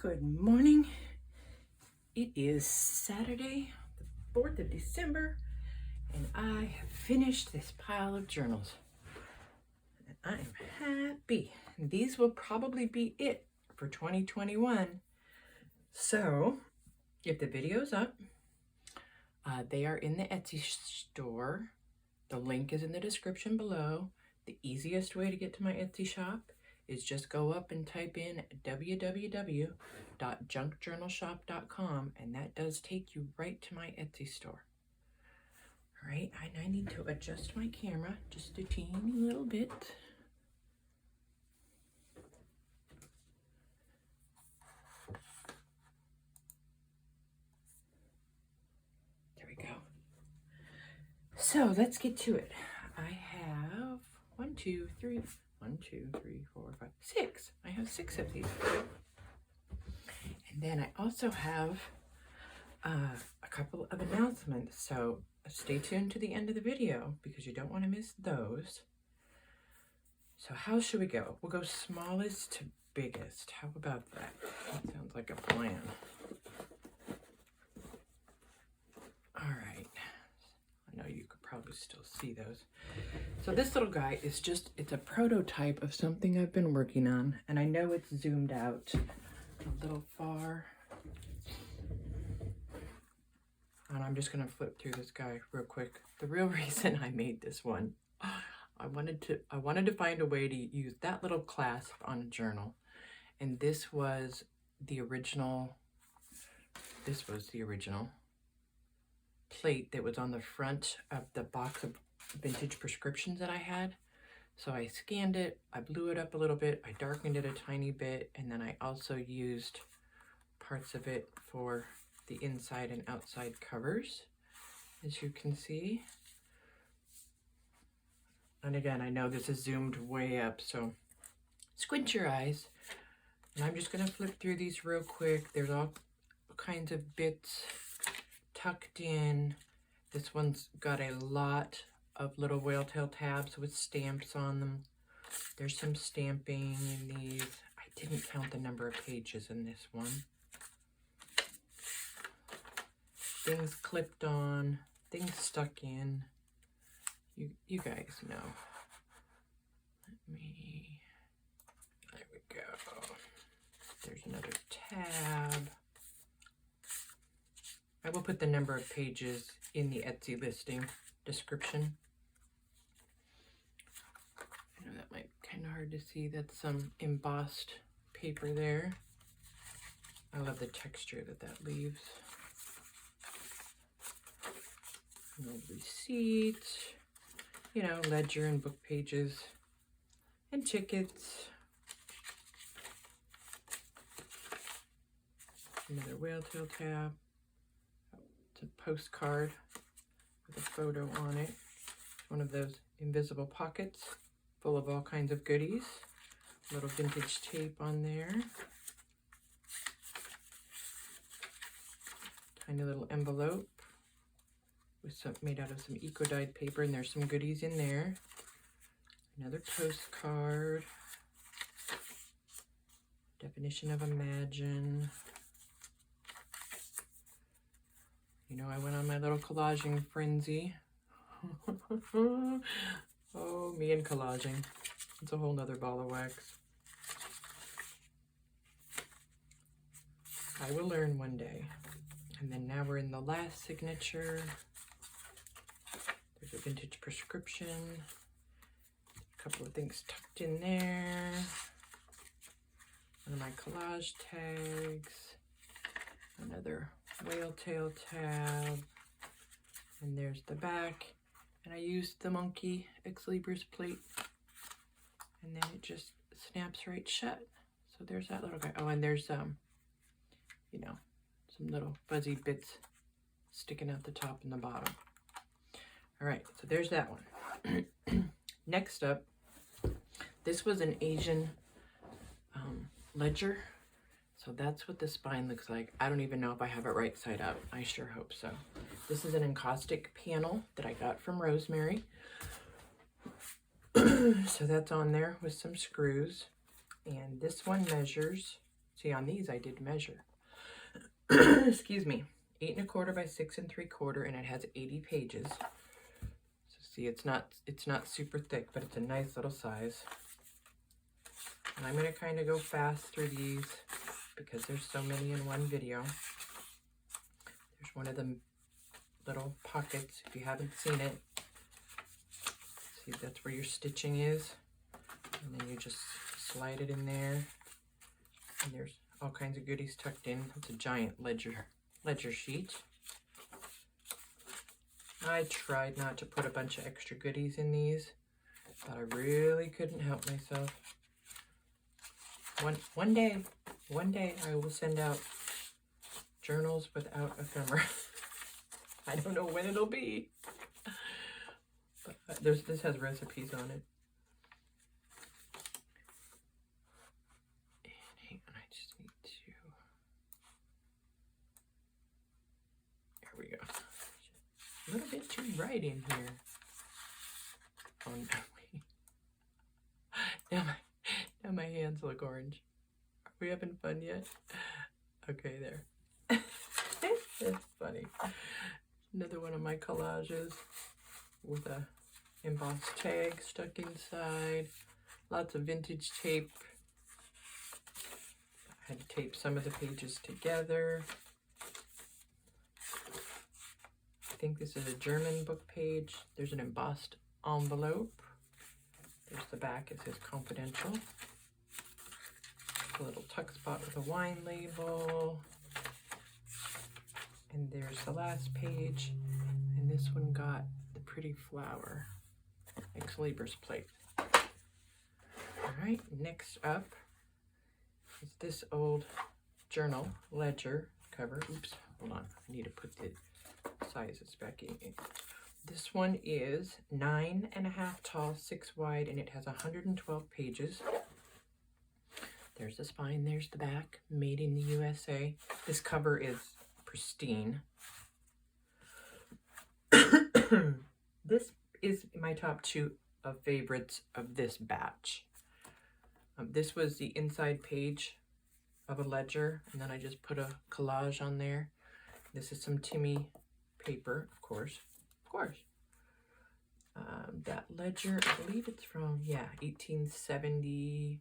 Good morning. It is Saturday, the 4th of December, and I have finished this pile of journals. And I am happy. And these will probably be it for 2021. So, if the video's up, they are in the Etsy store. The link is in the description below. The easiest way to get to my Etsy shop is just go up and type in www.junkjournalshop.com, and that does take you right to my Etsy store. All right, I need to adjust my camera just a teeny little bit. There we go. So let's get to it. I have 6. I have 6 of these. And then I also have a couple of announcements. So stay tuned to the end of the video because you don't want to miss those. So how should we go? We'll go smallest to biggest. How about that? That sounds like a plan. All right. I know you could probably still see those. So this little guy is it's a prototype of something I've been working on, and I know it's zoomed out a little far. And I'm just gonna flip through this guy real quick. The real reason I made this one, I wanted to find a way to use that little clasp on a journal, and this was the original plate that was on the front of the box of vintage prescriptions that I had. So I scanned it, I blew it up a little bit, I darkened it a tiny bit, and then I also used parts of it for the inside and outside covers, as you can see. And again, I know this is zoomed way up, so squint your eyes. And I'm just gonna flip through these real quick. There's all kinds of bits tucked in. This one's got a lot of little whale tail tabs with stamps on them. There's some stamping in these. I didn't count the number of pages in this one. Things clipped on, things stuck in. You guys know. There we go. There's another tab. I will put the number of pages in the Etsy listing description. I know that might be kind of hard to see. That's some embossed paper there. I love the texture that leaves. An old receipt, ledger and book pages, and tickets. Another whale tail tab. It's a postcard with a photo on it. One of those invisible pockets full of all kinds of goodies. A little vintage tape on there. Tiny little envelope with made out of some eco-dyed paper, and there's some goodies in there. Another postcard. Definition of imagine. I went on my little collaging frenzy. Oh, me and collaging. It's a whole nother ball of wax. I will learn one day. And then now we're in the last signature. There's a vintage prescription. A couple of things tucked in there. One of my collage tags. Another whale tail tab. And there's the back. And I used the monkey Ex Libris plate. And then it just snaps right shut. So there's that little guy. Oh, and there's some little fuzzy bits sticking out the top and the bottom. All right, so there's that one. Next up, this was an Asian ledger. So that's what the spine looks like. I don't even know if I have it right side up. I sure hope so. This is an Encaustic Panel that I got from Rosemary. So that's on there with some screws. And this one measures, See, on these I did measure. Excuse me. 8 1/4 by 6 3/4, and it has 80 pages. So see, it's not super thick, but it's a nice little size. And I'm going to kind of go fast through these because there's so many in one video. There's one of the little pockets, if you haven't seen it. See, that's where your stitching is. And then you just slide it in there. And there's all kinds of goodies tucked in. It's a giant ledger sheet. I tried not to put a bunch of extra goodies in these, but I really couldn't help myself. One day I will send out journals without ephemera. I don't know when it'll be. But this has recipes on it. And hang on, I just need to. There we go. A little bit too bright in here. Oh no, wait. Now my hands look orange. Are we having fun yet? Okay, there. That's funny. Another one of my collages with a embossed tag stuck inside. Lots of vintage tape. I had to tape some of the pages together. I think this is a German book page. There's an embossed envelope. There's the back. It says confidential. A little tuck spot with a wine label. And there's the last page. And this one got the pretty flower. Ex-Libris plate. Alright, next up is this old journal ledger cover. Oops, hold on. I need to put the sizes back in. This one is 9.5 tall, 6 wide, and it has 112 pages. There's the spine, there's the back, made in the USA. This cover is pristine. This is my top 2 of favorites of this batch. This was the inside page of a ledger, and then I just put a collage on there. This is some Timmy paper, of course. That ledger, I believe it's from, 1870.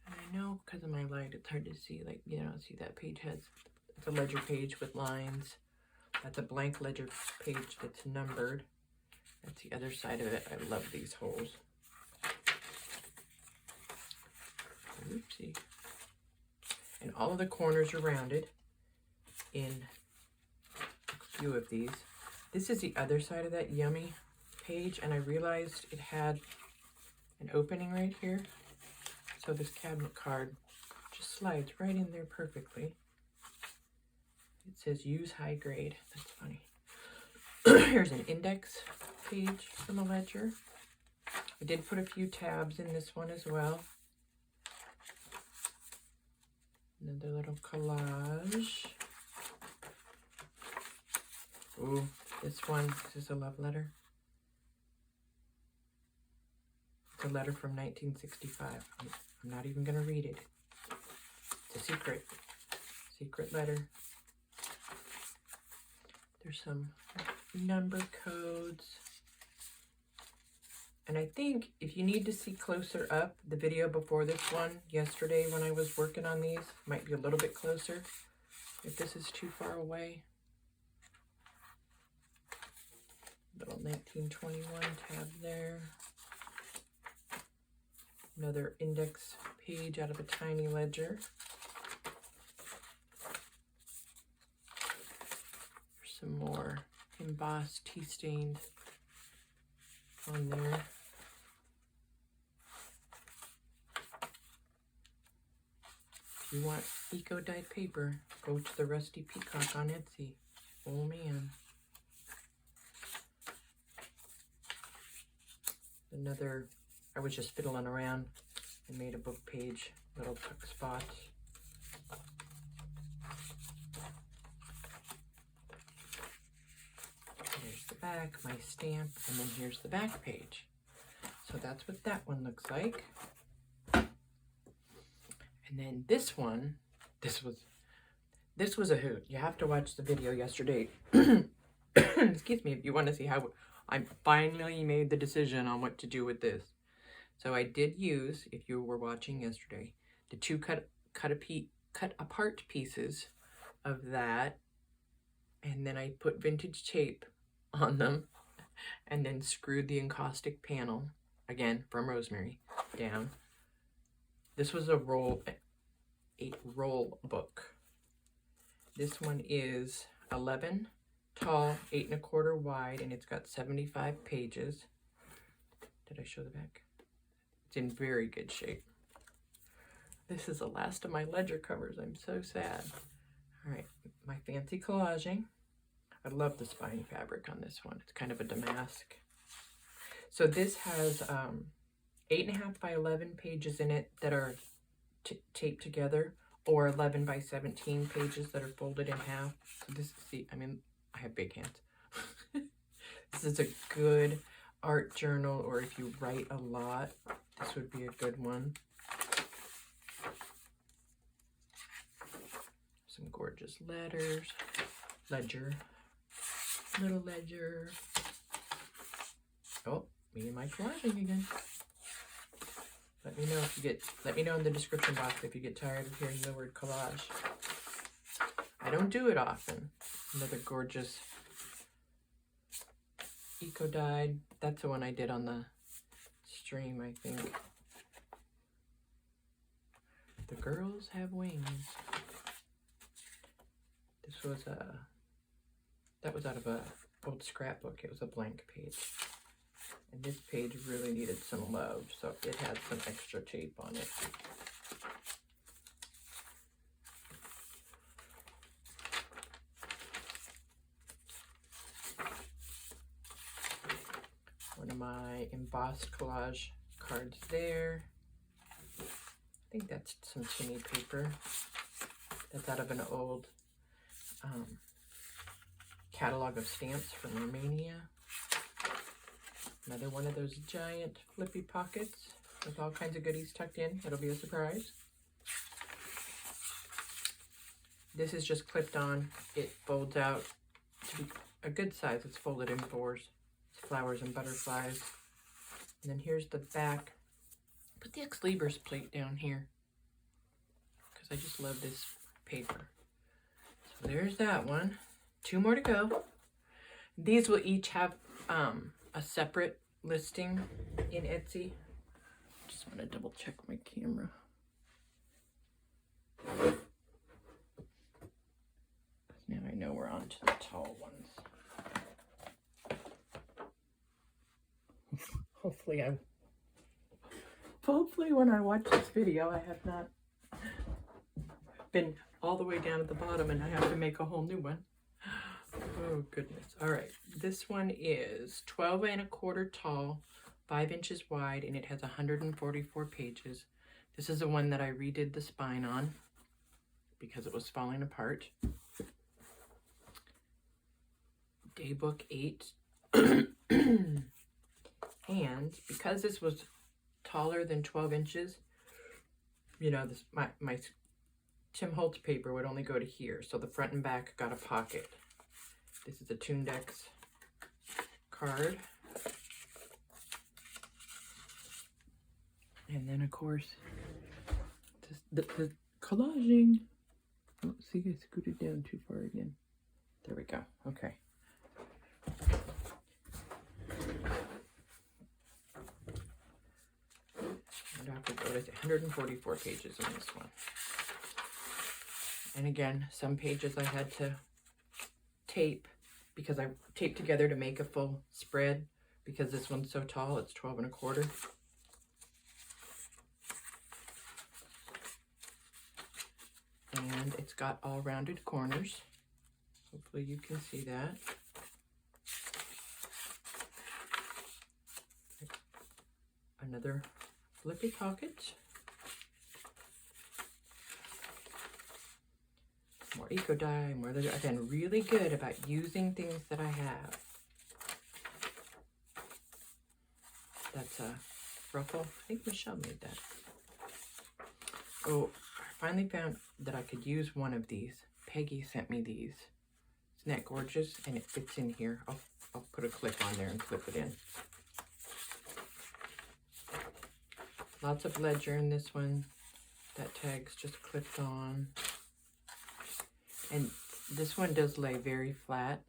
And I know because of my light, it's hard to see, like, you know, see that page has, it's a ledger page with lines. That's a blank ledger page that's numbered. That's the other side of it. I love these holes. Oopsie. And all of the corners are rounded in a few of these. This is the other side of that yummy page, and I realized it had an opening right here. So this cabinet card just slides right in there perfectly. It says use high grade. That's funny. Here's an index page from a ledger. I did put a few tabs in this one as well. Another little collage. Ooh, this is a love letter. It's a letter from 1965. I'm not even going to read it. It's a secret letter. There's some number codes. And I think if you need to see closer up, the video before this one, yesterday when I was working on these, might be a little bit closer if this is too far away. Little 1921 tab there. Another index page out of a tiny ledger. There's some more embossed, tea-stained on there. If you want eco-dyed paper, go to the Rusty Peacock on Etsy. Oh man. Another, I was just fiddling around and made a book page, little tuck spot. There's the back. back, my stamp, and then here's the back page. So that's what that one looks like. And then this one, this was a hoot. You have to watch the video yesterday. Excuse me, if you want to see how I finally made the decision on what to do with this. So I did use, if you were watching yesterday, the two cut apart pieces of that, and then I put vintage tape on them, and then screwed the Encaustic Panel, again from Rosemary, down. This was a roll book. This one is 11 tall, 8 1/4 wide, and it's got 75 pages. Did I show the back? It's in very good shape. This is the last of my ledger covers. I'm so sad. All right, my fancy collaging. I love the spine fabric on this one. It's kind of a damask. So this has 8 1/2 by 11 pages in it that are taped together, or 11 by 17 pages that are folded in half. So this, see, I mean, I have big hands. This is a good art journal, or if you write a lot, this would be a good one. Some gorgeous letters, little ledger. Oh, me and my collaging again. Let me know if you get, let me know in the description box if you get tired of hearing the word collage. I don't do it often. Another gorgeous eco dyed. That's the one I did on the stream, I think. The girls have wings. This was that was out of a old scrapbook. It was a blank page. And this page really needed some love, so it had some extra tape on it. One of my embossed collage cards there. I think that's some tinny paper. That's out of an old catalog of stamps from Romania. Another one of those giant flippy pockets with all kinds of goodies tucked in. It'll be a surprise. This is just clipped on. It folds out to be a good size. It's folded in 4s. It's flowers and butterflies. And then here's the back. Put the Ex Libris plate down here because I just love this paper. So there's that one. 2 more to go. These will each have a separate listing in Etsy. Just want to double check my camera. Now I know we're on to the tall ones. Hopefully when I watch this video, I have not been all the way down at the bottom and I have to make a whole new one. Oh goodness. All right, this one is 12 1/4 tall, 5 inches wide, and it has 144 pages. This is the one that I redid the spine on because it was falling apart. Daybook 8. And because this was taller than 12 inches, you know, this my Tim Holtz paper would only go to here, so the front and back got a pocket. This is a Tundex card. And then, of course, the collaging. Oh, see, I scooted down too far again. There we go. Okay. And I have to go to 144 pages in this one. And again, some pages I had to tape because I taped together to make a full spread because this one's so tall, it's 12 1/4. And it's got all rounded corners. Hopefully you can see that. Another flippy pocket. More eco dye, more leather. I've been really good about using things that I have. That's a ruffle. I think Michelle made that. Oh, I finally found that I could use one of these. Peggy sent me these. Isn't that gorgeous? And it fits in here. I'll put a clip on there and clip it in. Lots of ledger in this one. That tag's just clipped on. And this one does lay very flat.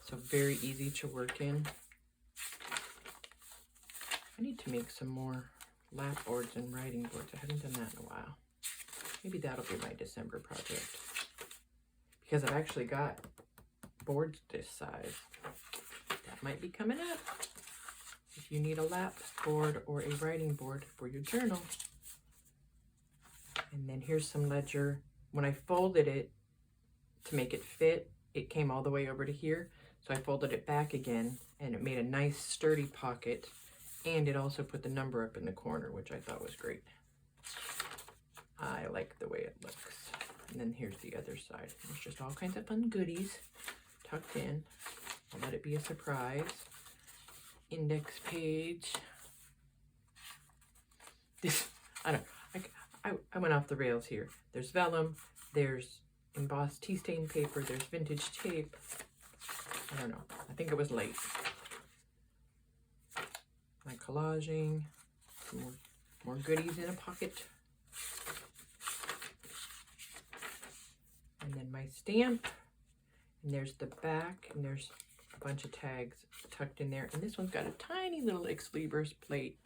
So very easy to work in. I need to make some more lap boards and writing boards. I haven't done that in a while. Maybe that'll be my December project. Because I've actually got boards this size. That might be coming up. If you need a lap board or a writing board for your journal. And then here's some ledger. When I folded it to make it fit, it came all the way over to here. So I folded it back again and it made a nice sturdy pocket. And it also put the number up in the corner, which I thought was great. I like the way it looks. And then here's the other side. There's just all kinds of fun goodies tucked in. I'll let it be a surprise. Index page. This, I went off the rails here. There's vellum, there's embossed tea stain paper, there's vintage tape. I don't know. I think it was late. My collaging, some more goodies in a pocket. And then my stamp. And there's the back, and there's a bunch of tags tucked in there. And this one's got a tiny little Ex-Libris plate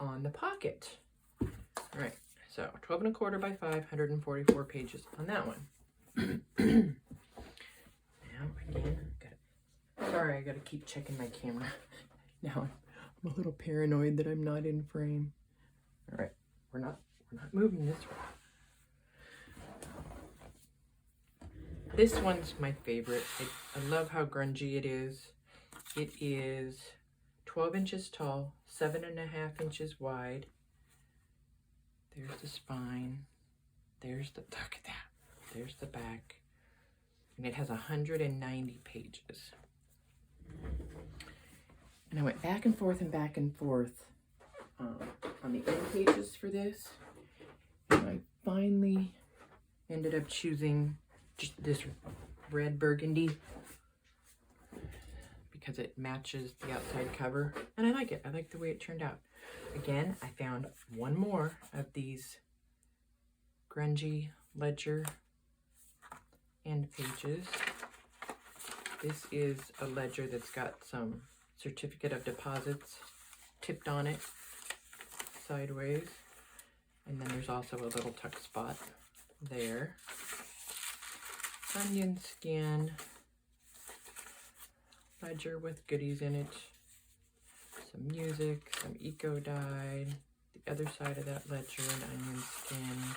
on the pocket. All right, so 12 1/4 by 5, 144 pages on that one. Now again, sorry, I gotta keep checking my camera. Now I'm a little paranoid that I'm not in frame. All right, we're not moving this way. This one's my favorite. I love how grungy it is. It is 12 inches tall, 7.5 inches wide. There's the spine. There's the, look at that. There's the back. And it has 190 pages. And I went back and forth on the end pages for this. And I finally ended up choosing just this red burgundy because it matches the outside cover. And I like it. I like the way it turned out. Again, I found one more of these grungy ledger end pages. This is a ledger that's got some certificate of deposits tipped on it sideways. And then there's also a little tuck spot there. Onion skin ledger with goodies in it. Some music, some eco dyed. The other side of that ledger, and onion skin.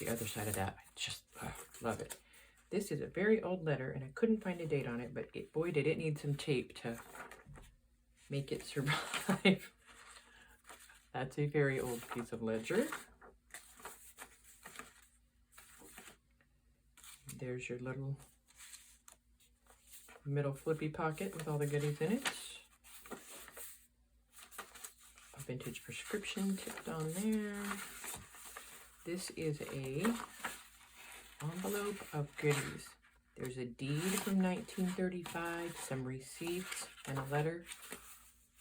The other side of that, I just love it. This is a very old letter, and I couldn't find a date on it, but boy, did it need some tape to make it survive. That's a very old piece of ledger. There's your little middle flippy pocket with all the goodies in it. A vintage prescription tipped on there. This is a envelope of goodies. There's a deed from 1935, some receipts, and a letter,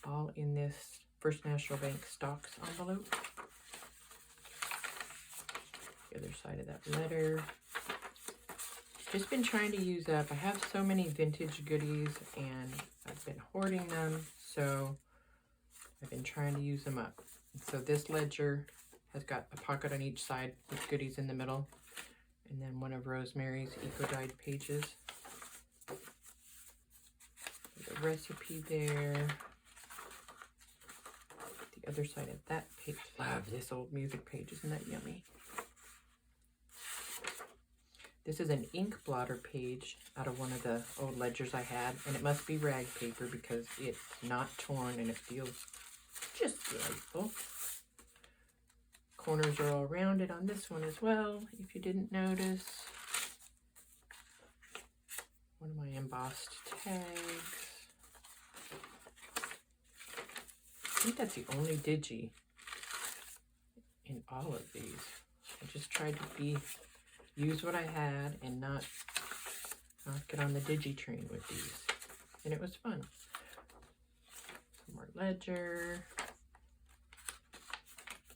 all in this First National Bank stocks envelope. The other side of that letter. Just been trying to use up. I have so many vintage goodies and I've been hoarding them, so I've been trying to use them up. So this ledger has got a pocket on each side with goodies in the middle, and then one of Rosemary's eco-dyed pages. There's a recipe there. The other side of that page. I love this old music page. Isn't that yummy? This is an ink blotter page out of one of the old ledgers I had, and it must be rag paper because it's not torn and it feels just delightful. Corners are all rounded on this one as well, if you didn't notice. One of my embossed tags. I think that's the only digi in all of these. I just tried to use what I had and not get on the digi train with these. And it was fun. Some more ledger.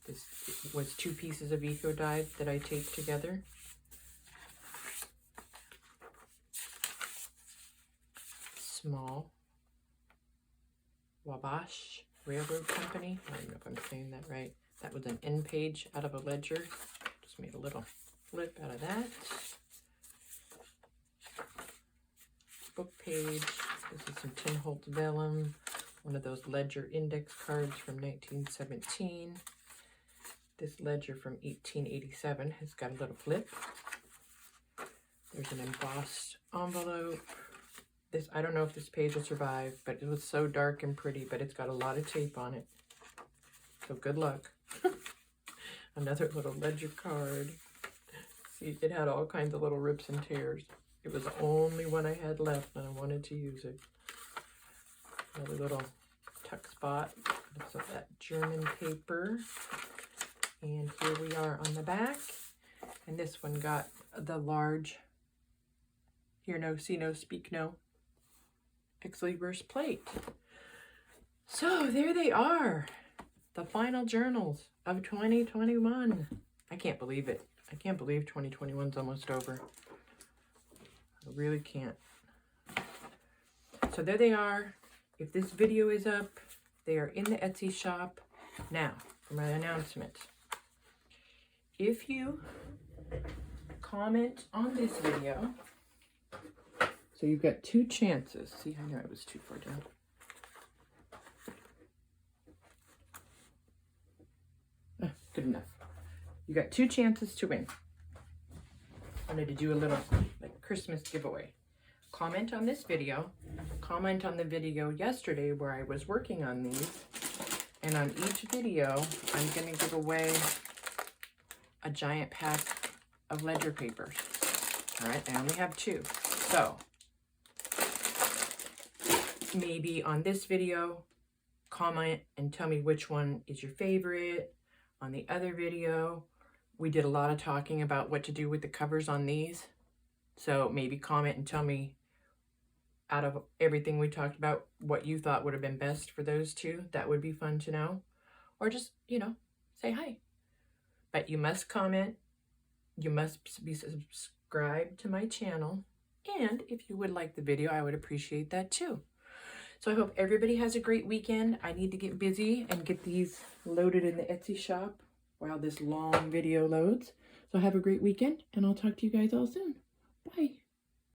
This was 2 pieces of Eco Dye that I taped together. Small Wabash Railroad Company. I don't know if I'm saying that right. That was an end page out of a ledger. Just made a little flip out of that. Book page. This is some tin Holtz Vellum. One of those ledger index cards from 1917. This ledger from 1887 has got a little flip. There's an embossed envelope. This, I don't know if this page will survive, but it was so dark and pretty, but it's got a lot of tape on it. So good luck. Another little ledger card. See, it had all kinds of little rips and tears. It was the only one I had left and I wanted to use it. Another little tuck spot. So that German paper. And here we are on the back. And this one got the large hear no, see no, speak no Exlibris plate. So there they are. The final journals of 2021. I can't believe it. I can't believe 2021's almost over. I really can't. So there they are. If this video is up, they are in the Etsy shop. Now, for my announcement. If you comment on this video, so you've got 2 chances. See, I know I was too far down. Good enough. You got 2 chances to win. I wanted to do a little like Christmas giveaway. Comment on this video. Comment on the video yesterday where I was working on these. And on each video, I'm going to give away a giant pack of ledger papers. All right, I only have 2. So maybe on this video, comment and tell me which one is your favorite. On the other video, we did a lot of talking about what to do with the covers on these. So maybe comment and tell me, out of everything we talked about, what you thought would have been best for those 2. That would be fun to know. Or just, you know, say hi. But you must comment. You must be subscribed to my channel. And if you would like the video, I would appreciate that too. So I hope everybody has a great weekend. I need to get busy and get these loaded in the Etsy shop while this long video loads. So have a great weekend, and I'll talk to you guys all soon. Bye.